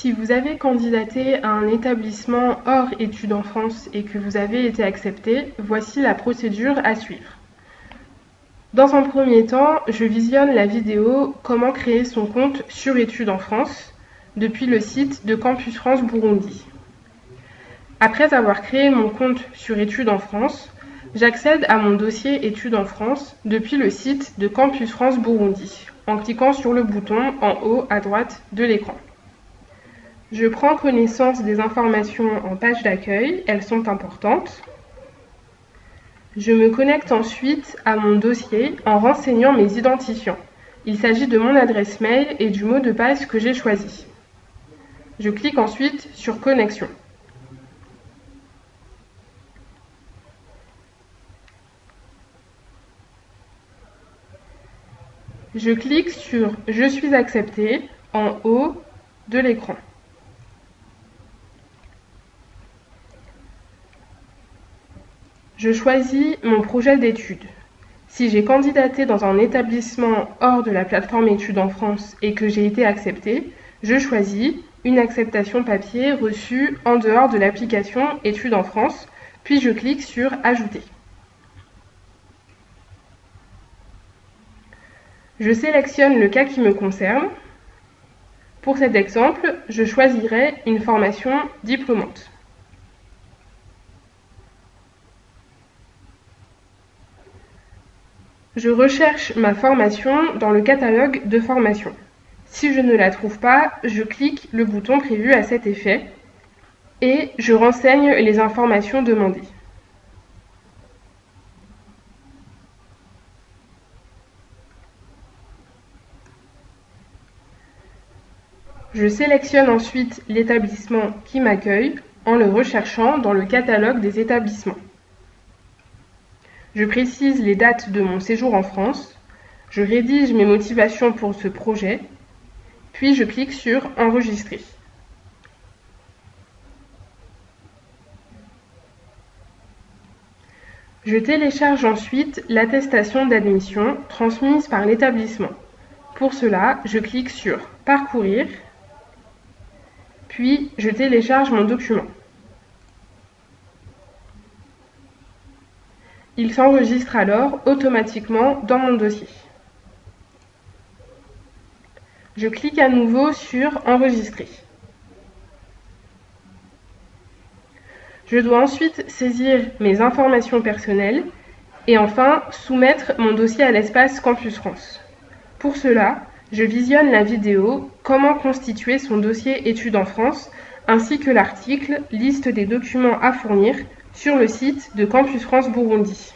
Si vous avez candidaté à un établissement hors études en France et que vous avez été accepté, voici la procédure à suivre. Dans un premier temps, je visionne la vidéo « Comment créer son compte sur études en France » depuis le site de Campus France Burundi. Après avoir créé mon compte sur études en France, j'accède à mon dossier études en France depuis le site de Campus France Burundi en cliquant sur le bouton en haut à droite de l'écran. Je prends connaissance des informations en page d'accueil, elles sont importantes. Je me connecte ensuite à mon dossier en renseignant mes identifiants. Il s'agit de mon adresse mail et du mot de passe que j'ai choisi. Je clique ensuite sur Connexion. Je clique sur « Je suis accepté » en haut de l'écran. Je choisis mon projet d'études. Si j'ai candidaté dans un établissement hors de la plateforme Études en France et que j'ai été accepté, je choisis une acceptation papier reçue en dehors de l'application Études en France, puis je clique sur « Ajouter ». Je sélectionne le cas qui me concerne. Pour cet exemple, je choisirai une formation diplômante. Je recherche ma formation dans le catalogue de formation. Si je ne la trouve pas, je clique le bouton prévu à cet effet et je renseigne les informations demandées. Je sélectionne ensuite l'établissement qui m'accueille en le recherchant dans le catalogue des établissements. Je précise les dates de mon séjour en France, je rédige mes motivations pour ce projet, puis je clique sur « Enregistrer ». Je télécharge ensuite l'attestation d'admission transmise par l'établissement. Pour cela, je clique sur « Parcourir », puis je télécharge mon document. Il s'enregistre alors automatiquement dans mon dossier. Je clique à nouveau sur « Enregistrer ». Je dois ensuite saisir mes informations personnelles et enfin soumettre mon dossier à l'espace Campus France. Pour cela, je visionne la vidéo « Comment constituer son dossier études en France » ainsi que l'article « Liste des documents à fournir » sur le site de Campus France Burundi.